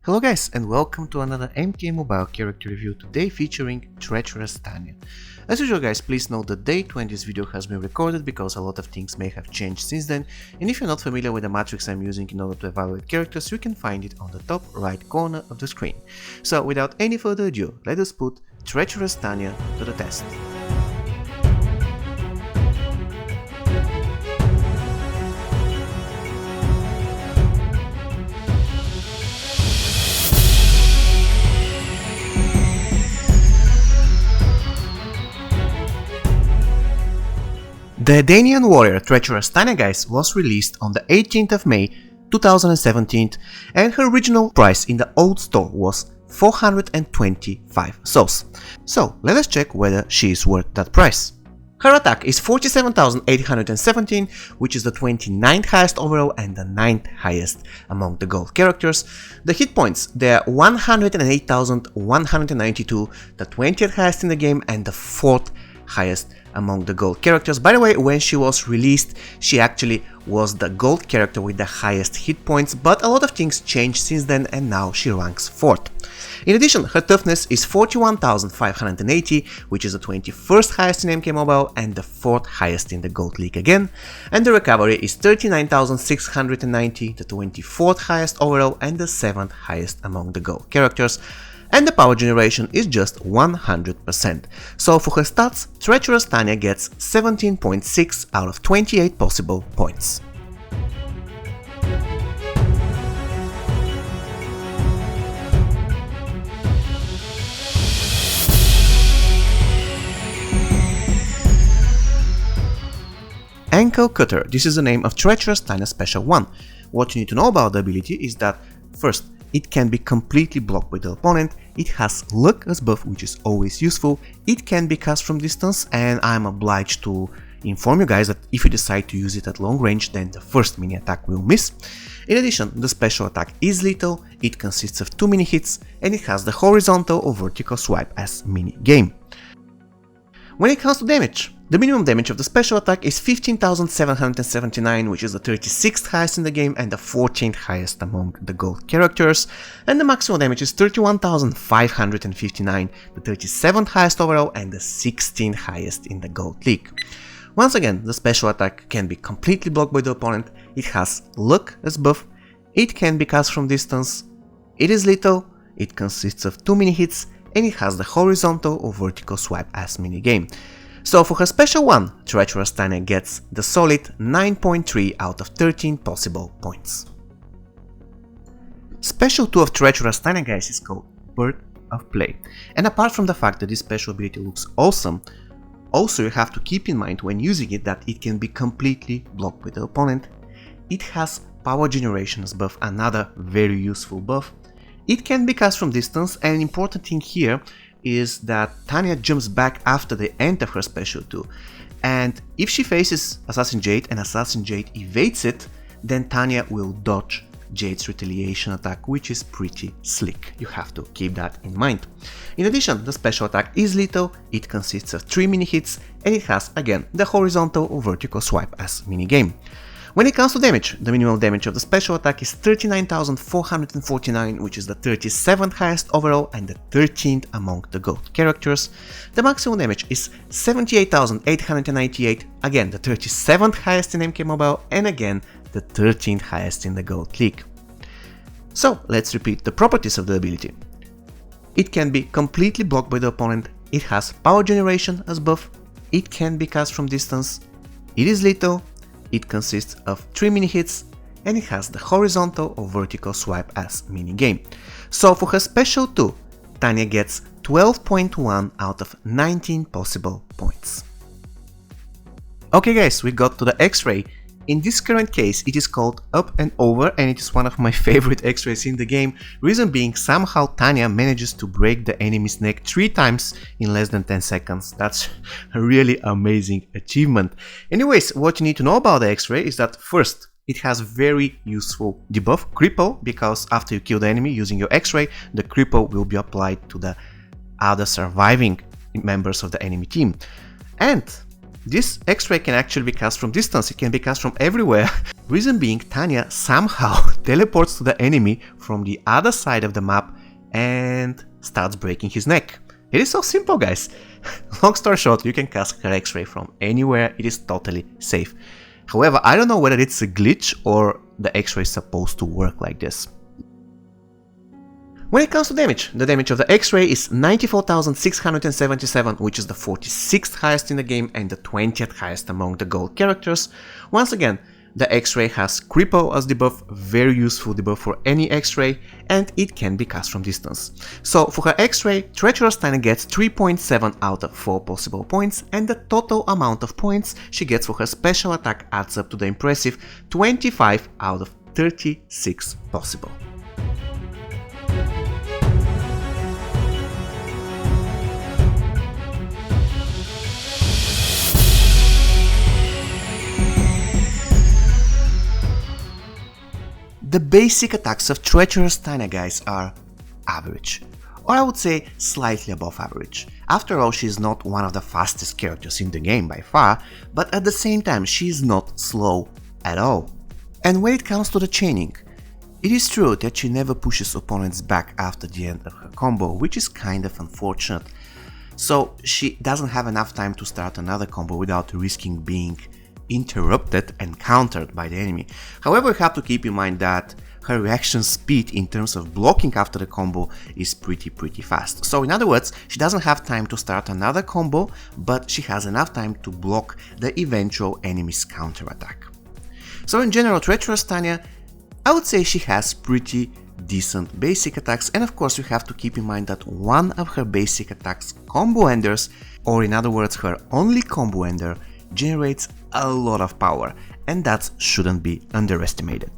Hello guys and welcome to another MK Mobile character review, today featuring Treacherous Tanya. As usual guys, please note the date when this video has been recorded because a lot of things may have changed since then, and if you're not familiar with the matrix I'm using in order to evaluate characters, you can find it on the top right corner of the screen. So without any further ado, let us put Treacherous Tanya to the test. The Danian warrior Treacherous Tanya guys was released on the 18th of May 2017 and her original price in the old store was 425 souls. So let us check whether she is worth that price. Her attack is 47,817, which is the 29th highest overall and the 9th highest among the gold characters. The hit points, they are 108,192, the 20th highest in the game and the 4th highest among the gold characters. By the way, when she was released, she actually was the gold character with the highest hit points, but a lot of things changed since then and now she ranks 4th. In addition, her toughness is 41,580, which is the 21st highest in MK Mobile and the 4th highest in the Gold League again, and the recovery is 39,690, the 24th highest overall and the 7th highest among the gold characters. And the power generation is just 100%. So for her stats, Treacherous Tanya gets 17.6 out of 28 possible points. Ankle Cutter, this is the name of Treacherous Tanya Special 1. What you need to know about the ability is that, first, it can be completely blocked by the opponent, it has luck as buff, which is always useful, it can be cast from distance, and I'm obliged to inform you guys that if you decide to use it at long range, then the first mini attack will miss. In addition, the special attack is lethal, it consists of 2 mini hits, and it has the horizontal or vertical swipe as mini game. When it comes to damage, the minimum damage of the special attack is 15,779, which is the 36th highest in the game and the 14th highest among the gold characters, and the maximum damage is 31,559, the 37th highest overall and the 16th highest in the Gold League. Once again, the special attack can be completely blocked by the opponent, it has luck as buff, it can be cast from distance, it is lethal, it consists of 2 mini hits, and it has the horizontal or vertical swipe as mini game. So for her special 1, Treacherous Tanya gets the solid 9.3 out of 13 possible points. Special 2 of Treacherous Tanya guys is called Bird of Play, and apart from the fact that this special ability looks awesome, also you have to keep in mind when using it that it can be completely blocked by the opponent. It has power generation as buff, another very useful buff. It can be cast from distance, and an important thing here is that Tanya jumps back after the end of her special 2, and if she faces Assassin Jade and Assassin Jade evades it, then Tanya will dodge Jade's retaliation attack, which is pretty slick. You have to keep that in mind. In addition, the special attack is lethal, it consists of 3 mini hits, and it has again the horizontal or vertical swipe as mini game. When it comes to damage, the minimum damage of the special attack is 39,449, which is the 37th highest overall and the 13th among the gold characters. The maximum damage is 78,898, again the 37th highest in MK Mobile and again the 13th highest in the Gold League. So let's repeat the properties of the ability. It can be completely blocked by the opponent, it has power generation as buff, it can be cast from distance, it is lethal, it consists of 3 mini hits, and it has the horizontal or vertical swipe as mini game. So for her special 2, Tanya gets 12.1 out of 19 possible points. Okay guys, we got to the X-ray. In this current case, it is called Up and Over, and it is one of my favorite X-rays in the game, reason being somehow Tanya manages to break the enemy's neck 3 times in less than 10 seconds. That's a really amazing achievement. Anyways, what you need to know about the X-ray is that first, it has very useful debuff, cripple, because after you kill the enemy using your X-ray, the cripple will be applied to the other surviving members of the enemy team. And this X-ray can actually be cast from distance, it can be cast from everywhere. Reason being, Tanya somehow teleports to the enemy from the other side of the map and starts breaking his neck. It is so simple, guys. Long story short, you can cast her X-ray from anywhere, it is totally safe. However, I don't know whether it's a glitch or the X-ray is supposed to work like this. When it comes to damage, the damage of the X-ray is 94,677, which is the 46th highest in the game and the 20th highest among the gold characters. Once again, the X-ray has Cripple as debuff, very useful debuff for any X-ray, and it can be cast from distance. So for her X-ray, Treacherous Tanya gets 3.7 out of 4 possible points, and the total amount of points she gets for her special attack adds up to the impressive 25 out of 36 possible. The basic attacks of Treacherous Tanya, guys, are average, or I would say slightly above average. After all, she is not one of the fastest characters in the game by far, but at the same time she is not slow at all. And when it comes to the chaining, it is true that she never pushes opponents back after the end of her combo, which is kind of unfortunate. So she doesn't have enough time to start another combo without risking being interrupted and countered by the enemy. However, you have to keep in mind that her reaction speed in terms of blocking after the combo is pretty fast. So in other words, she doesn't have time to start another combo, but she has enough time to block the eventual enemy's counterattack. So in general, Treacherous Tanya, I would say she has pretty decent basic attacks, and of course you have to keep in mind that one of her basic attacks, combo enders, or in other words her only combo ender, generates a lot of power, and that shouldn't be underestimated.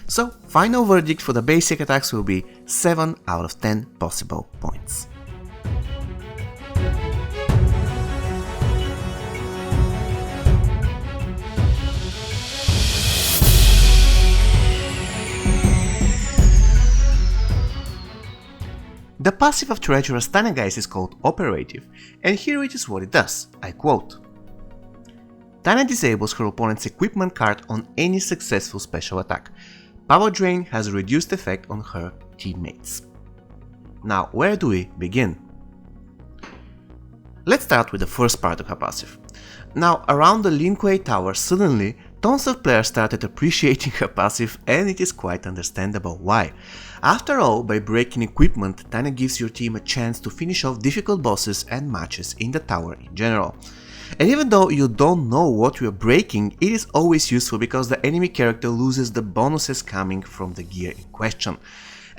So final verdict for the basic attacks will be 7 out of 10 possible points. The passive of Treacherous Tanya, guys, is called Operative, and here it is what it does. I quote: Tanya disables her opponent's equipment card on any successful special attack. Power Drain has a reduced effect on her teammates. Now, where do we begin? Let's start with the first part of her passive. Now, around the Lin Kuei Tower, suddenly, tons of players started appreciating her passive, and it is quite understandable why. After all, by breaking equipment, Tanya gives your team a chance to finish off difficult bosses and matches in the tower in general. And even though you don't know what you are breaking, it is always useful because the enemy character loses the bonuses coming from the gear in question.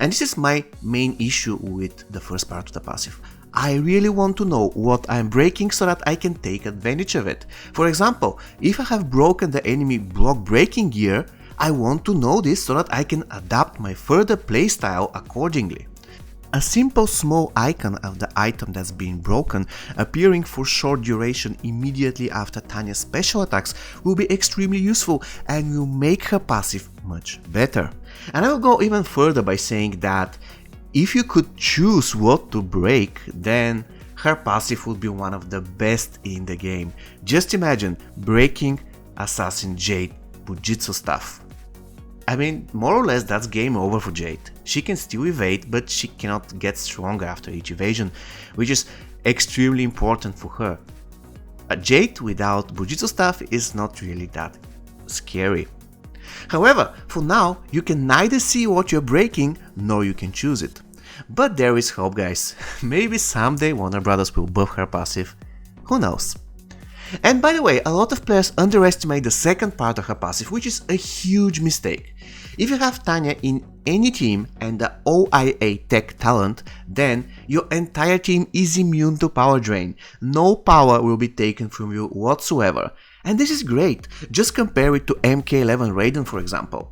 And this is my main issue with the first part of the passive. I really want to know what I'm breaking so that I can take advantage of it. For example, if I have broken the enemy block breaking gear, I want to know this so that I can adapt my further playstyle accordingly. A simple small icon of the item that's been broken appearing for short duration immediately after Tanya's special attacks will be extremely useful and will make her passive much better. And I will go even further by saying that if you could choose what to break, then her passive would be one of the best in the game. Just imagine breaking Assassin Jade Bujitsu stuff. I mean, more or less that's game over for Jade. She can still evade, but she cannot get stronger after each evasion, which is extremely important for her. A Jade without Bujitsu stuff is not really that scary. However, for now, you can neither see what you're breaking, nor you can choose it. But there is hope, guys. Maybe someday Warner Brothers will buff her passive. Who knows? And by the way, a lot of players underestimate the second part of her passive, which is a huge mistake. If you have Tanya in any team and the OIA tech talent, then your entire team is immune to power drain. No power will be taken from you whatsoever. And this is great, just compare it to MK11 Raiden, for example.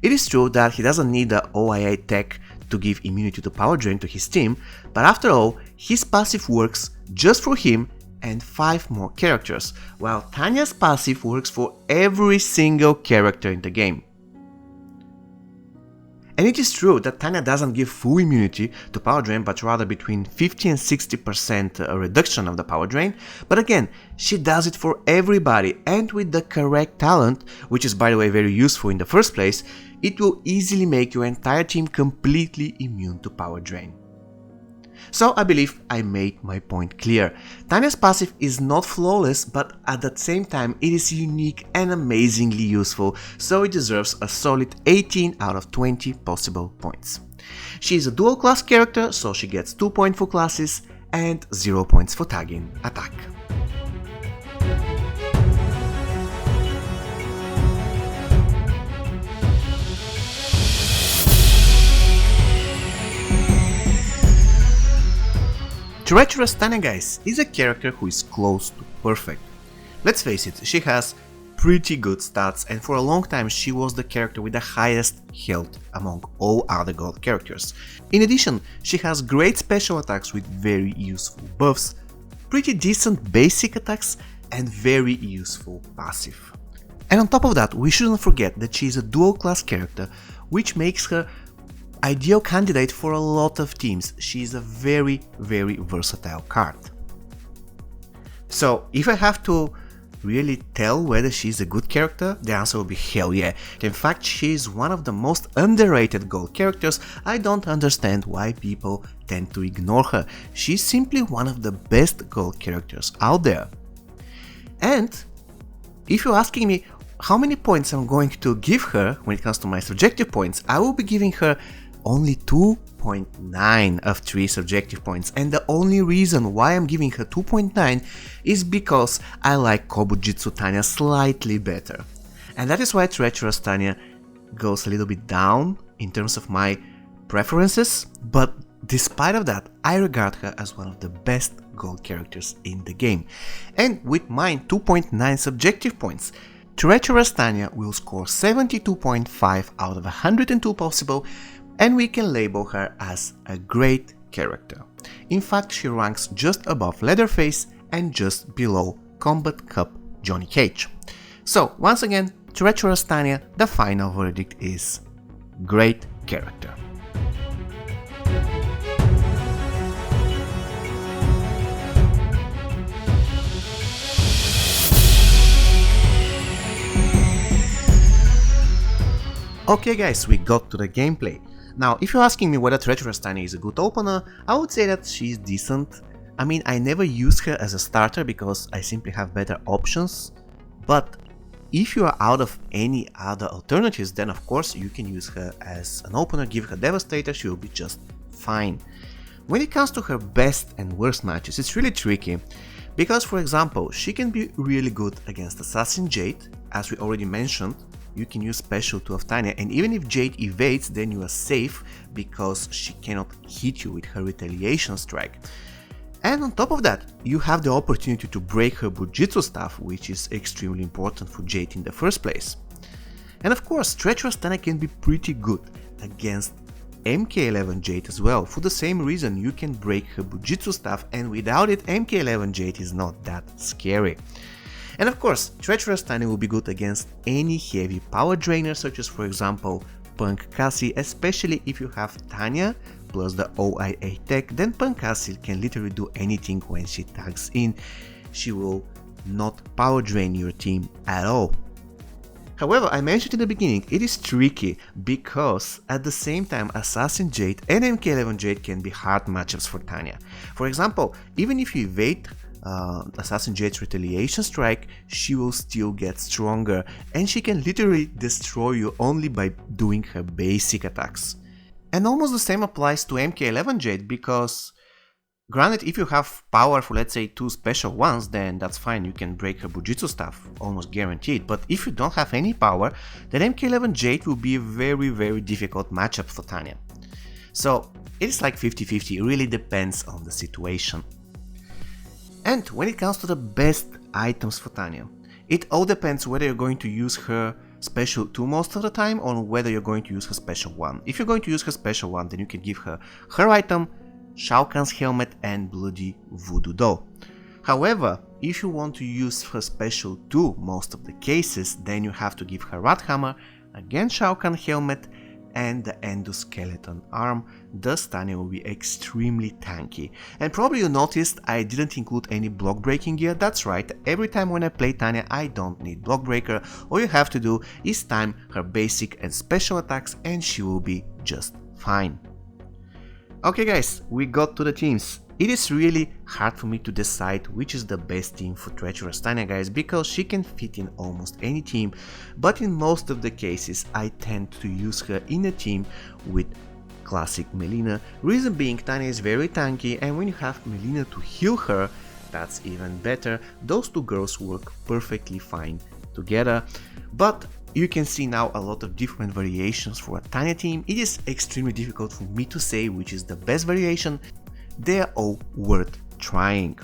It is true that he doesn't need the OIA tech to give immunity to power drain to his team, but after all, his passive works just for him and 5 more characters, while Tanya's passive works for every single character in the game. And it is true that Tanya doesn't give full immunity to power drain, but rather between 50 and 60% reduction of the power drain. But again, she does it for everybody, and with the correct talent, which is by the way very useful in the first place, it will easily make your entire team completely immune to power drain. So I believe I made my point clear. Tanya's passive is not flawless, but at the same time it is unique and amazingly useful, so it deserves a solid 18 out of 20 possible points. She is a dual class character, so she gets 2 points for classes and 0 points for tagging attack. Treacherous Tanya, guys, is a character who is close to perfect. Let's face it, she has pretty good stats, and for a long time she was the character with the highest health among all other gold characters. In addition, she has great special attacks with very useful buffs, pretty decent basic attacks, and very useful passive. And on top of that, we shouldn't forget that she is a dual class character, which makes her ideal candidate for a lot of teams. She is a very versatile card. So if I have to really tell whether she's a good character, the answer will be hell yeah. In fact, she is one of the most underrated gold characters. I don't understand why people tend to ignore her. She's simply one of the best gold characters out there. And if you're asking me how many points I'm going to give her when it comes to my subjective points, I will be giving her only 2.9 of 3 subjective points, and the only reason why I'm giving her 2.9 is because I like Kobujitsu Tanya slightly better. And that is why Treacherous Tanya goes a little bit down in terms of my preferences, but despite of that, I regard her as one of the best gold characters in the game. And with mine 2.9 subjective points, Treacherous Tanya will score 72.5 out of 102 possible, and we can label her as a great character. In fact, she ranks just above Leatherface and just below Combat Cup Johnny Cage. So once again, Treacherous Tanya, the final verdict is great character. Okay guys, we got to the gameplay. Now, if you're asking me whether Treacherous Tanya is a good opener, I would say that she's decent. I mean, I never use her as a starter because I simply have better options, but if you are out of any other alternatives, then of course you can use her as an opener, give her Devastator, she will be just fine. When it comes to her best and worst matches, it's really tricky, because for example, she can be really good against Assassin Jade, as we already mentioned. You can use Special 2 of Tanya, and even if Jade evades, then you are safe because she cannot hit you with her Retaliation Strike. And on top of that, you have the opportunity to break her Bujitsu staff, which is extremely important for Jade in the first place. And of course, Treacherous Tanya can be pretty good against MK11 Jade as well. For the same reason, you can break her Bujitsu staff, and without it, MK11 Jade is not that scary. And of course, Treacherous Tanya will be good against any heavy power drainer, such as for example Punk Cassie, especially if you have Tanya plus the OIA tech, then Punk Cassie can literally do anything when she tags in. She will not power drain your team at all. However, I mentioned in the beginning, it is tricky because at the same time Assassin Jade and MK11 Jade can be hard matchups for Tanya. For example, even if you evade Assassin Jade's Retaliation Strike, she will still get stronger, and she can literally destroy you only by doing her basic attacks. And almost the same applies to MK11 Jade, because granted, if you have power for let's say 2 special ones, then that's fine, you can break her Bujitsu staff, almost guaranteed. But if you don't have any power, then MK11 Jade will be a very difficult matchup for Tanya. So it is like 50-50, it really depends on the situation. And when it comes to the best items for Tanya, it all depends whether you're going to use her Special 2 most of the time or whether you're going to use her Special 1. If you're going to use her Special 1, then you can give her item, Shao Kahn's helmet and Bloody Voodoo Doll. However, if you want to use her Special 2 most of the cases, then you have to give her Rat Hammer, again Shao Kahn helmet, and the endoskeleton arm, thus Tanya will be extremely tanky. And probably you noticed I didn't include any block breaking gear. That's right, every time when I play Tanya I don't need block breaker. All you have to do is time her basic and special attacks and she will be just fine. Okay guys, we got to the teams. It is really hard for me to decide which is the best team for Treacherous Tanya, guys, because she can fit in almost any team, but in most of the cases I tend to use her in a team with classic Melina. Reason being, Tanya is very tanky, and when you have Melina to heal her, that's even better. Those two girls work perfectly fine together, but you can see now a lot of different variations for a Tanya team. It is extremely difficult for me to say which is the best variation. They are all worth trying.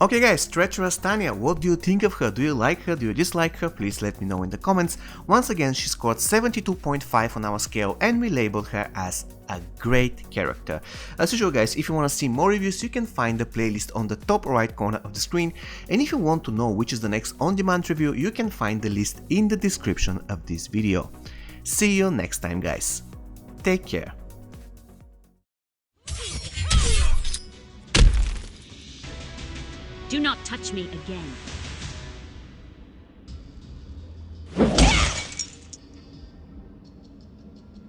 Okay guys, Treacherous Tanya, what do you think of her? Do you like her? Do you dislike her? Please let me know in the comments. Once again, she scored 72.5 on our scale and we labeled her as a great character. As usual guys, if you want to see more reviews, you can find the playlist on the top right corner of the screen, and if you want to know which is the next on-demand review, you can find the list in the description of this video. See you next time guys. Take care. Do not touch me again.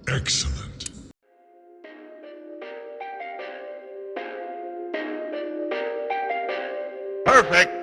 Excellent. Perfect.